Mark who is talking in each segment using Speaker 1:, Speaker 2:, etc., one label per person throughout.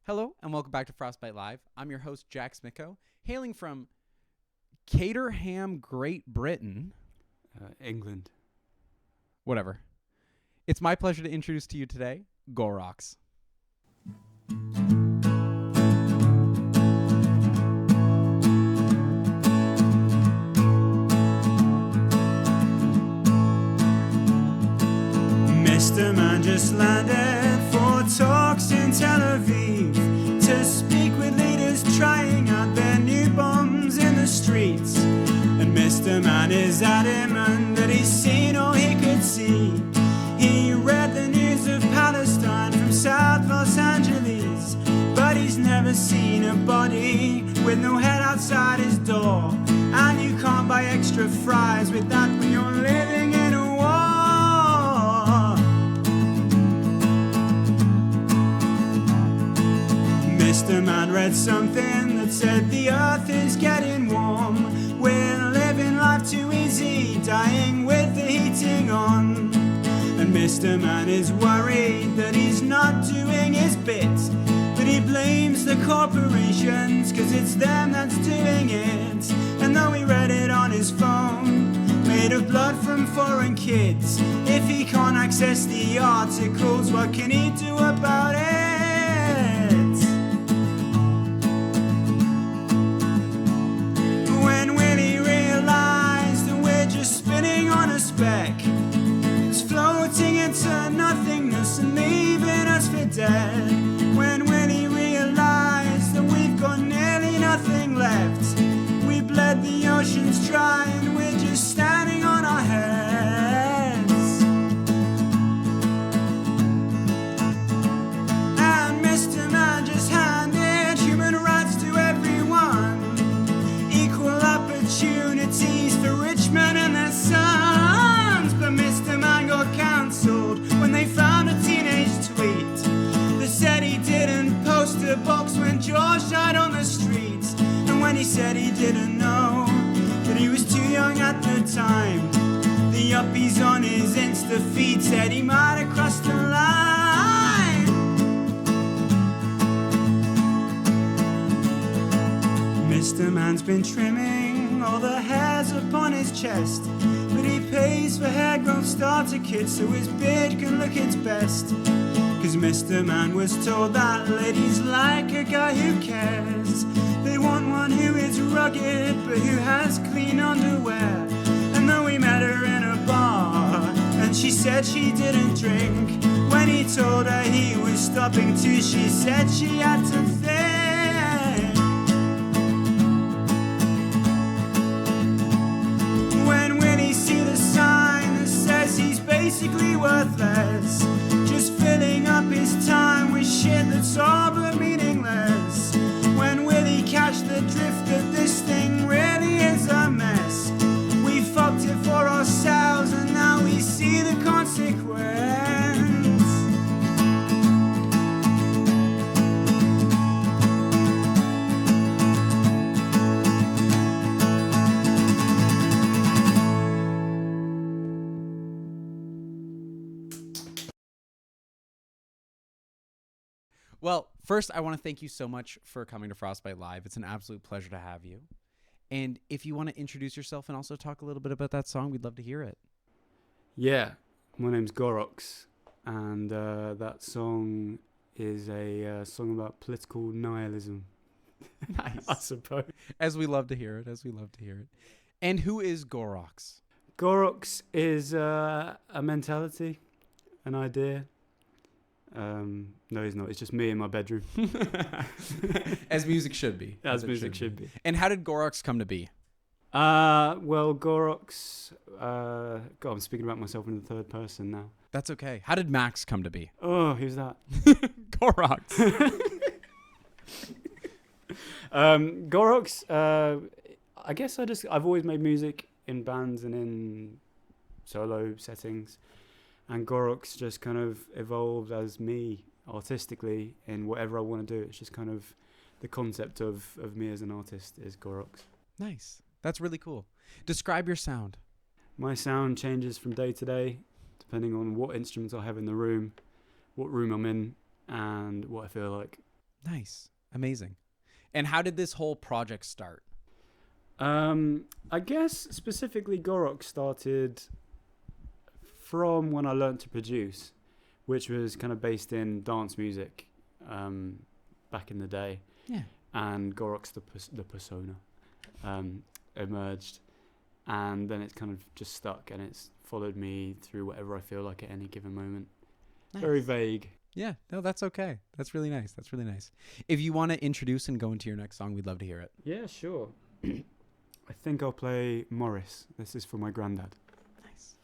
Speaker 1: Hello and welcome back to Frostbite Live. I'm your host, Jack Smicko, hailing from Caterham, Great Britain.
Speaker 2: England.
Speaker 1: Whatever. It's my pleasure to introduce to you today, Gorox.
Speaker 3: Mr. Man just landed for talks in Tel Aviv to speak with leaders trying out their new bombs in the streets. And Mr. Man is adamant that he's seen all he could see. He read the news of Palestine from South Los Angeles, but he's never seen a body with no head outside his door. And you can't buy extra fries with that when you're living in a war. Mr. Man read something that said the earth is getting warm. We're living life too easy, dying with the heating on. And Mr. Man is worried that he's not doing his bit, but he blames the corporations cause it's them that's doing it. And though he read it on his phone, made of blood from foreign kids, if he can't access the articles, what can he do about it? When will he realize that we're just spinning on a speck? It's floating into nothingness and leaving us for dead. When will he realize that we've got nearly nothing left? We bled the oceans dry and we're just standing on our heads. And Mr. Man just handed human rights to everyone, equal opportunities for rich men and their sons. But Mr. Man got cancelled when they found a teenage tweet that said he didn't post a box when George died on the streets. And when he said he didn't know, that he was too young at the time, the uppies on his Insta feed said he might have crossed the line. Mr. Man's been trimming all the hairs upon his chest, but he pays for hair growth starter kits so his beard can look its best. Cause Mr. Man was told that ladies like a guy who cares. They want one who is rugged but who has clean underwear. And though we met her in a bar and she said she didn't drink, when he told her he was stopping too, she said she had to think. When will he see the sign that says he's basically worthless, just filling up his time with shit that's all but meaningless? When will he catch the drift that this thing really is a mess? We fucked it for ourselves and now we see the consequence.
Speaker 1: Well, first, I want to thank you so much for coming to Frostbite Live. It's an absolute pleasure to have you. And if you want to introduce yourself and also talk a little bit about that song, we'd love to hear it.
Speaker 2: Yeah, my name's Gorox, and that song is a song about political nihilism.
Speaker 1: Nice.
Speaker 2: I suppose.
Speaker 1: As we love to hear it, And who is Gorox?
Speaker 2: Gorox is a mentality, an idea. No, he's not. It's just me in my bedroom.
Speaker 1: As music should be.
Speaker 2: As music should be.
Speaker 1: And how did Gorox come to be?
Speaker 2: Well, Gorox... God, I'm speaking about myself in the third person now.
Speaker 1: That's okay. How did Max come to be?
Speaker 2: Oh, who's that?
Speaker 1: Gorox.
Speaker 2: Gorox, I guess I've always made music in bands and in solo settings. And Gorox just kind of evolved as me artistically in whatever I want to do. It's just kind of the concept of me as an artist is Gorox.
Speaker 1: Nice. That's really cool. Describe your sound.
Speaker 2: My sound changes from day to day, depending on what instruments I have in the room, what room I'm in, and what I feel like.
Speaker 1: Nice. Amazing. And how did this whole project start?
Speaker 2: I guess specifically Gorox started from when I learned to produce, which was kind of based in dance music back in the day.
Speaker 1: Yeah.
Speaker 2: And Gorox, the persona, emerged. And then it's kind of just stuck, and it's followed me through whatever I feel like at any given moment.
Speaker 1: Nice.
Speaker 2: Very vague.
Speaker 1: Yeah, no, that's okay. That's really nice. That's really nice. If you want to introduce and go into your next song, we'd love to hear it.
Speaker 2: Yeah, sure. I think I'll play Morris. This is for my granddad.
Speaker 1: Nice.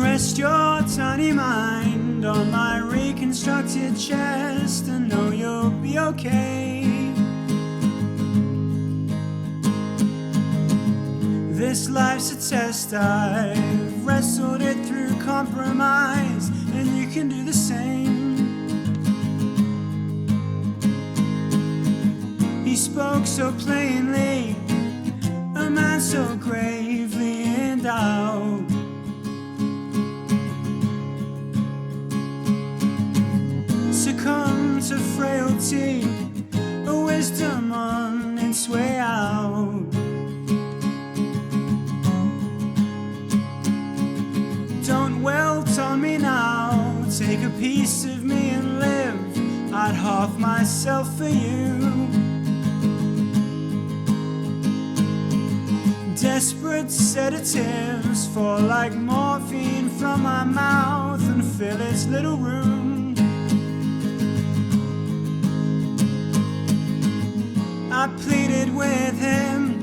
Speaker 3: Rest your tiny mind on my reconstructed chest and know you'll be okay. This life's a test, I've wrestled it through compromise, and you can do the same. He spoke so plainly, a man so gravely endowed. Succumb to frailty, a wisdom on its way out. Don't welt on me now, take a piece of me and live. I'd half myself for you. Desperate sedatives fall like morphine from my mouth and fill its little room. I pleaded with him,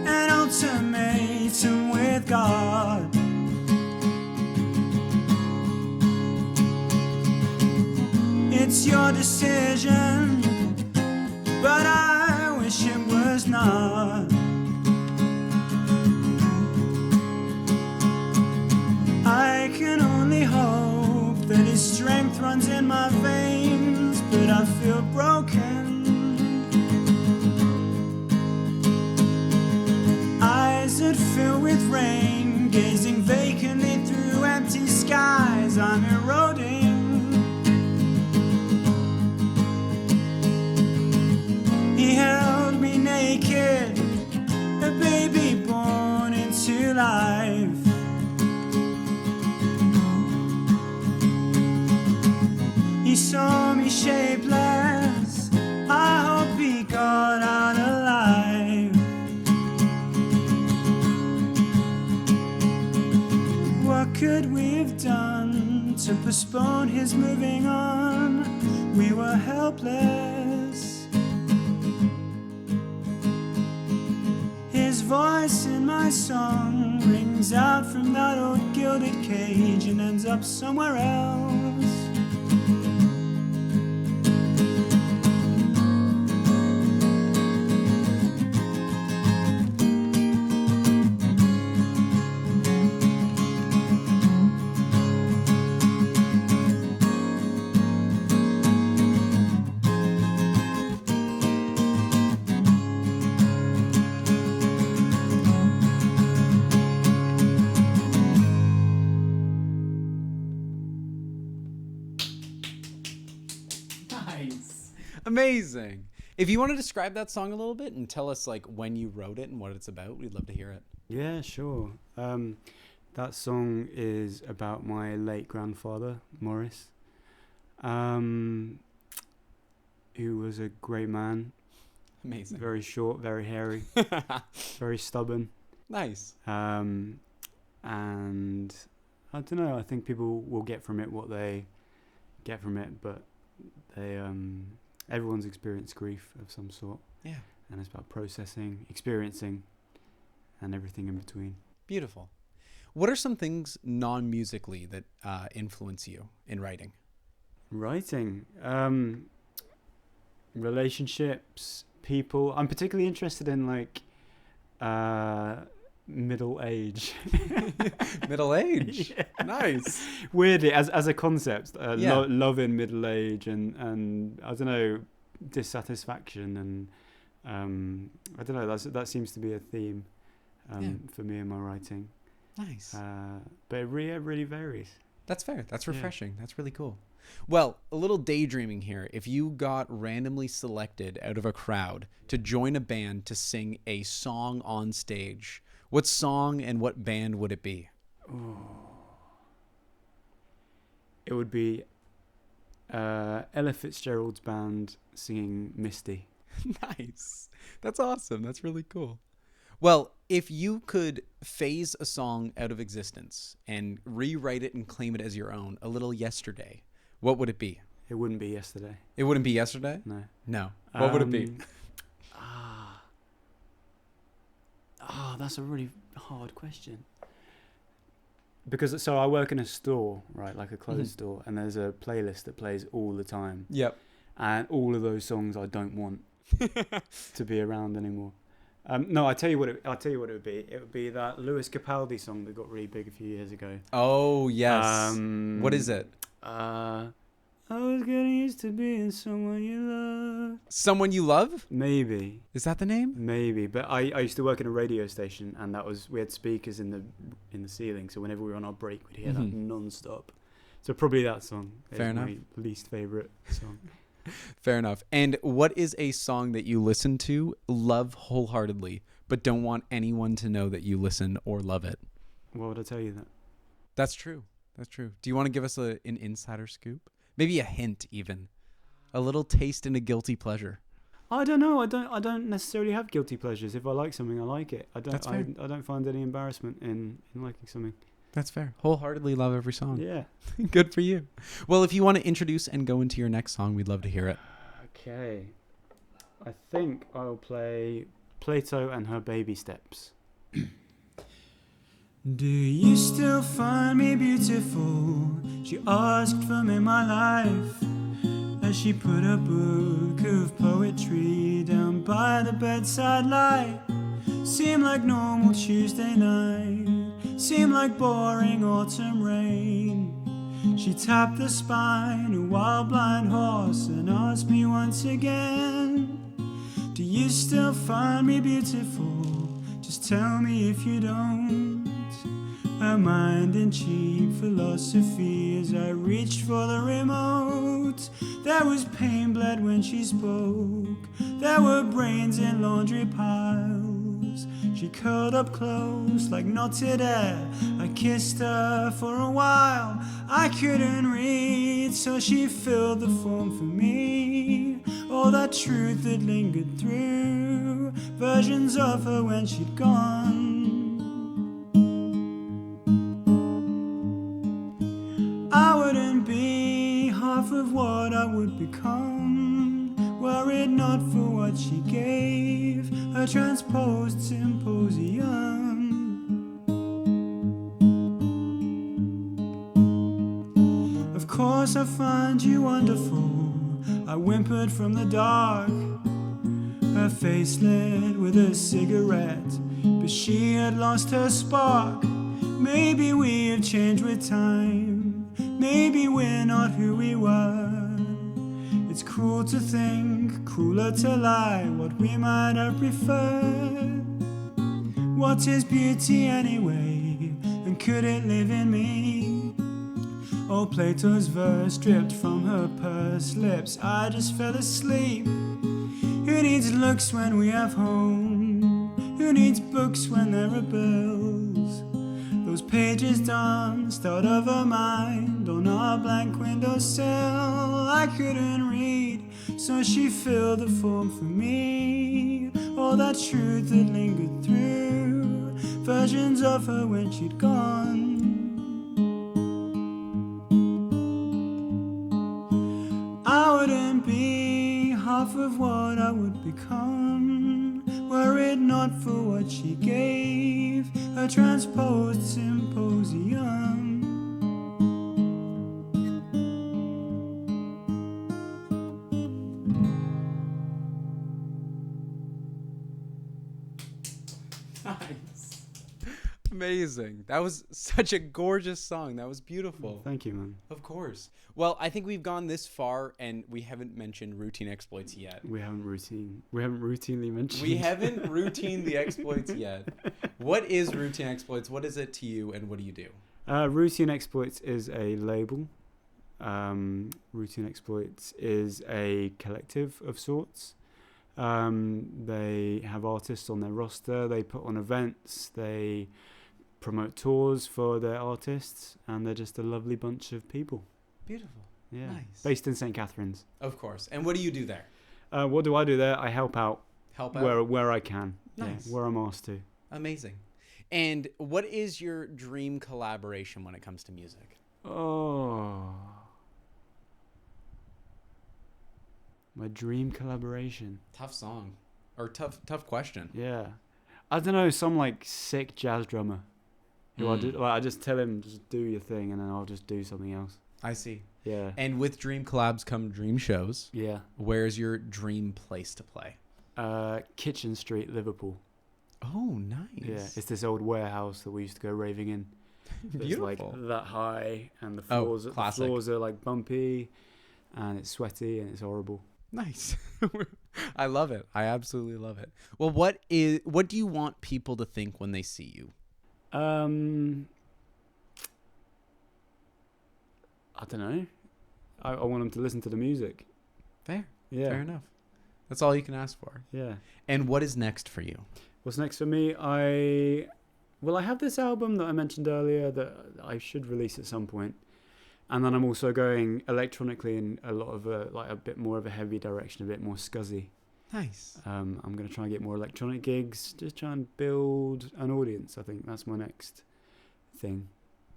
Speaker 3: an ultimatum with God. It's your decision, but I wish it was not. I can only hope that his strength runs in my veins, but I feel broken. Eyes that fill with rain, gazing vacantly through empty skies, I'm eroding. He held me naked, a baby born into life. He saw me shapeless, I hope he got out alive. What could we have done to postpone his moving on? We were helpless. His voice in my song rings out from that old gilded cage and ends up somewhere else.
Speaker 1: Amazing. If you want to describe that song a little bit and tell us like when you wrote it and what it's about, we'd love to hear it.
Speaker 2: Yeah, sure. That song is about my late grandfather, Morris, who was a great man.
Speaker 1: Amazing.
Speaker 2: Very short, very hairy, very stubborn.
Speaker 1: Nice.
Speaker 2: And I don't know, I think people will get from it what they get from it, but they everyone's experienced grief of some sort.
Speaker 1: Yeah.
Speaker 2: And it's about processing, experiencing, and everything in between.
Speaker 1: Beautiful. What are some things non-musically that influence you in writing?
Speaker 2: Writing, relationships, people. I'm particularly interested in like middle age.
Speaker 1: Middle age.
Speaker 2: Yeah.
Speaker 1: Nice.
Speaker 2: Weirdly, as a concept,
Speaker 1: Yeah.
Speaker 2: love in middle age and I don't know, dissatisfaction I don't know. That seems to be a theme
Speaker 1: Yeah.
Speaker 2: for me in my writing.
Speaker 1: Nice.
Speaker 2: But it really varies.
Speaker 1: That's fair. That's
Speaker 2: Yeah.
Speaker 1: refreshing. That's really cool. Well, a little daydreaming here. If you got randomly selected out of a crowd to join a band to sing a song on stage, what song and what band would it be?
Speaker 2: It would be Ella Fitzgerald's band singing Misty.
Speaker 1: Nice. That's awesome. That's really cool. Well, if you could phase a song out of existence and rewrite it and claim it as your own, a little yesterday, what would it be?
Speaker 2: It wouldn't be Yesterday.
Speaker 1: It wouldn't be yesterday?
Speaker 2: No.
Speaker 1: No. What would it be?
Speaker 2: That's a really hard question. Because I work in a store, right, like a clothes store, and there's a playlist that plays all the time,
Speaker 1: Yep.
Speaker 2: and all of those songs I don't want to be around anymore. No, I tell you what it would be. It would be that Lewis Capaldi song that got really big a few years ago.
Speaker 1: Oh, yes. What is it?
Speaker 2: I was getting used to being someone you love.
Speaker 1: Someone You Love?
Speaker 2: Maybe.
Speaker 1: Is that the name?
Speaker 2: Maybe, but I used to work in a radio station, and we had speakers in the ceiling, so whenever we were on our break, we'd hear that non-stop. So probably that song is
Speaker 1: Fair enough.
Speaker 2: my least favourite song.
Speaker 1: Fair enough. And what is a song that you listen to, love wholeheartedly, but don't want anyone to know that you listen or love it?
Speaker 2: Why would I tell you that?
Speaker 1: That's true. That's true. Do you want to give us an insider scoop? Maybe a hint, even. A little taste and a guilty pleasure.
Speaker 2: I don't know. I don't necessarily have guilty pleasures. If I like something, I like it.
Speaker 1: That's fair.
Speaker 2: I don't find any embarrassment in liking something.
Speaker 1: That's fair. Wholeheartedly love every song.
Speaker 2: Yeah.
Speaker 1: Good for you. Well, if you want to introduce and go into your next song, we'd love to hear it.
Speaker 2: Okay. I think I'll play Plato and Her Baby Steps. Do you still find me beautiful? She asked for me in my life as she put a book of poetry down by the bedside light. Seemed like normal Tuesday night, seemed like boring autumn rain. She tapped the spine, a wild blind horse, and asked me once again, do you still find me beautiful? Just tell me if you don't. Her mind in cheap philosophy as I reached for the remote. There was pain bled when she spoke. There were brains in laundry piles. She curled up close like knotted hair. I kissed her for a while. I couldn't read, so she filled the form for me. All that truth that lingered through versions of her when she'd gone. I wouldn't be half of what I would become were it not for what she gave, a transposed symposium. Of course I find you wonderful, I whimpered from the dark. Her face lit with a cigarette, but she had lost her spark. Maybe we have changed with time, maybe we're not who we were. It's cruel to think, crueler to lie, what we might have preferred. What is beauty anyway, and could it live in me? Oh, Plato's verse dripped from her pursed lips, I just fell asleep. Who needs looks when we have home? Who needs books when there are bills? Those pages danced out of her mind on our blank windowsill. I couldn't read, so she filled the form for me. All that truth that lingered through versions of her when she'd gone. I wouldn't be half of what I would become were it not for what she gave, a transposed symposium.
Speaker 1: Nice. Amazing. That was such a gorgeous song. That was beautiful.
Speaker 2: Thank you, man.
Speaker 1: Of course. Well, I think we've gone this far and we haven't mentioned routine exploits yet.
Speaker 2: We haven't routinely mentioned.
Speaker 1: We haven't routine the exploits yet. What is routine exploits? What is it to you and what do you do?
Speaker 2: Routine Exploits is a label. Routine Exploits is a collective of sorts. They have artists on their roster. They put on events. They promote tours for their artists, and they're just a lovely bunch of people.
Speaker 1: Beautiful.
Speaker 2: Yeah.
Speaker 1: Nice.
Speaker 2: Based in St. Catharines.
Speaker 1: Of course. And what do you do there?
Speaker 2: What do I do there? I help out.
Speaker 1: Help out?
Speaker 2: Where I can.
Speaker 1: Nice.
Speaker 2: Yeah, where I'm asked to.
Speaker 1: Amazing. And what is your dream collaboration when it comes to music?
Speaker 2: Oh. My dream collaboration.
Speaker 1: Tough song. Or tough question.
Speaker 2: Yeah. I don't know, some like sick jazz drummer. Who I just tell him, just do your thing, and then I'll just do something else.
Speaker 1: I see.
Speaker 2: Yeah.
Speaker 1: And with dream collabs come dream shows.
Speaker 2: Yeah.
Speaker 1: Where's your dream place to play?
Speaker 2: Kitchen Street, Liverpool.
Speaker 1: Oh, nice.
Speaker 2: Yeah. It's this old warehouse that we used to go raving in. It's
Speaker 1: Beautiful.
Speaker 2: like that high, and the
Speaker 1: classic.
Speaker 2: floors are like bumpy, and it's sweaty, and it's horrible.
Speaker 1: Nice. I love it. I absolutely love it. Well, what do you want people to think when they see you?
Speaker 2: I don't know. I want them to listen to the music.
Speaker 1: Fair.
Speaker 2: Yeah.
Speaker 1: Fair enough. That's all you can ask for.
Speaker 2: Yeah.
Speaker 1: And what is next for you?
Speaker 2: What's next for me? I have this album that I mentioned earlier that I should release at some point. And then I'm also going electronically in a lot of a bit more of a heavy direction, a bit more scuzzy.
Speaker 1: Nice.
Speaker 2: I'm going to try and get more electronic gigs, just try and build an audience. I think that's my next thing.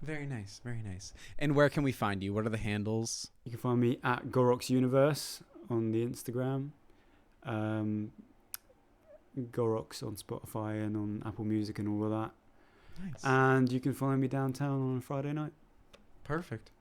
Speaker 1: Very nice. Very nice. And where can we find you? What are the handles?
Speaker 2: You can find me at Gorox Universe on the Instagram. Gorox on Spotify and on Apple Music and all of that.
Speaker 1: Nice.
Speaker 2: And you can find me downtown on a Friday night.
Speaker 1: Perfect.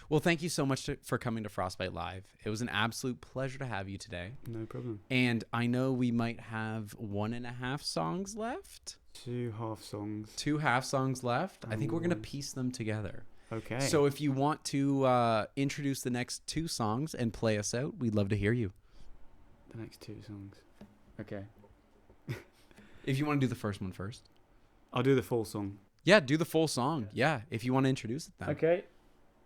Speaker 1: Well, thank you so much for coming to Frostbite Live. It was an absolute pleasure to have you today.
Speaker 2: No problem.
Speaker 1: And I know we might have 1.5 songs left.
Speaker 2: 2 half songs.
Speaker 1: 2 half songs left. I think we're going to
Speaker 2: one.
Speaker 1: piece them together.
Speaker 2: Okay.
Speaker 1: So if you want to introduce the next 2 songs and play us out, we'd love to hear you.
Speaker 2: The next 2 songs. Okay.
Speaker 1: If you want to do the first one first.
Speaker 2: I'll do the full song.
Speaker 1: Yeah, do the full song. Yeah, if you want to introduce it then.
Speaker 2: Okay.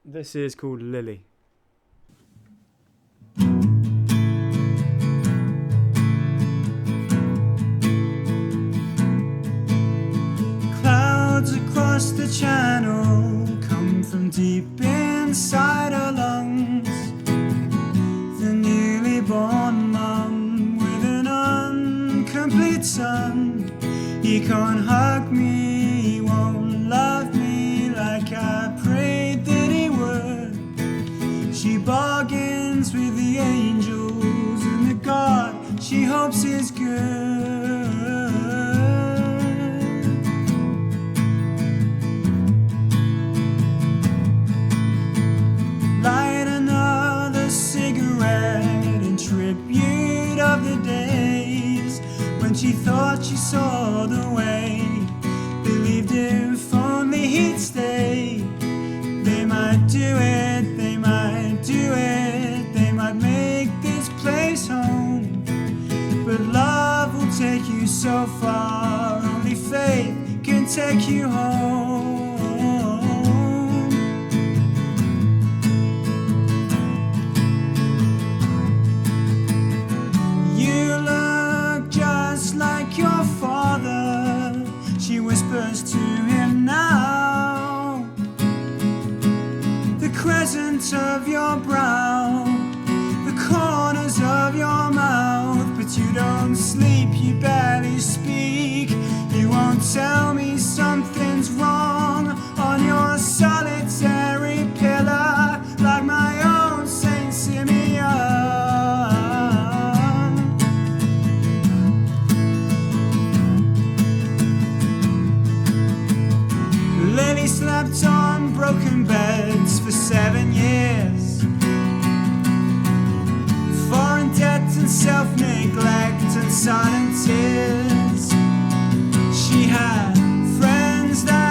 Speaker 2: This is called Lily. Clouds across the channel come from deep inside our lungs. The newly born mum with an incomplete son. He can't hug me, he won't love me like I prayed that he would. She bargains with the angels and the God she hopes is good. Light another cigarette in tribute of the days when she thought she saw the way. Believed if only he'd stay, they might do it, they might do it, they might make this place home. But love will take you so far, only faith can take you home. You look just like your father, she whispers to him now. The crescent of your brow, the corners of your mouth. But you don't sleep, you barely speak. You won't tell me something's wrong on your solitary pillar, like my own Saint Simeon. Lily slept on broken beds for 7 years. Foreign debt and self-neglect and silent tears. She had friends that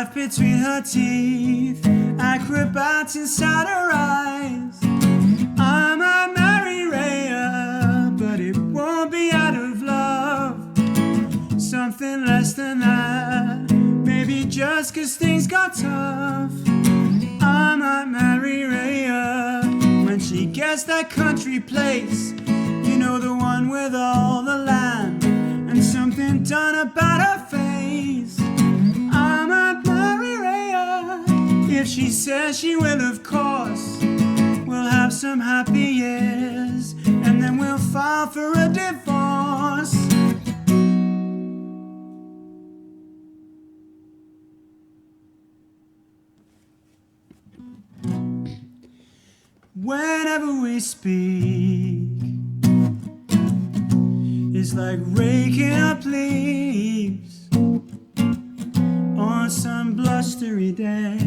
Speaker 3: laugh between her teeth, acrobats inside her eyes. I might marry Rhea, but it won't be out of love. Something less than that, maybe just 'cause things got tough. I might marry Rhea when she gets that country place, you know, the one with all the land and something done about her face. I might marry Rhea if she says she will, of course. We'll have some happy years and then we'll file for a divorce. Whenever we speak, it's like raking up leaves on some blustery day.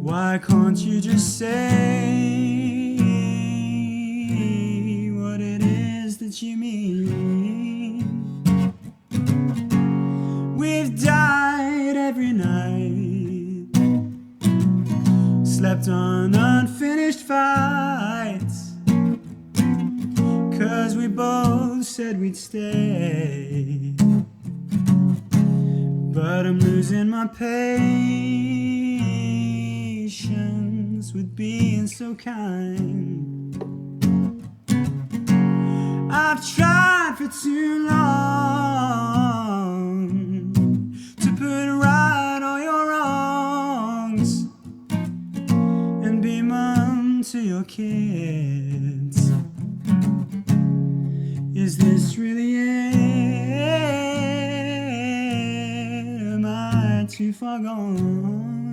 Speaker 3: Why can't you just say what it is that you mean? We've died every night, slept on unfinished fights, 'cause we both said we'd stay. But I'm losing my patience with being so kind. I've tried for too long to put right all your wrongs and be mum to your kids. Is this really it? Am I too far gone?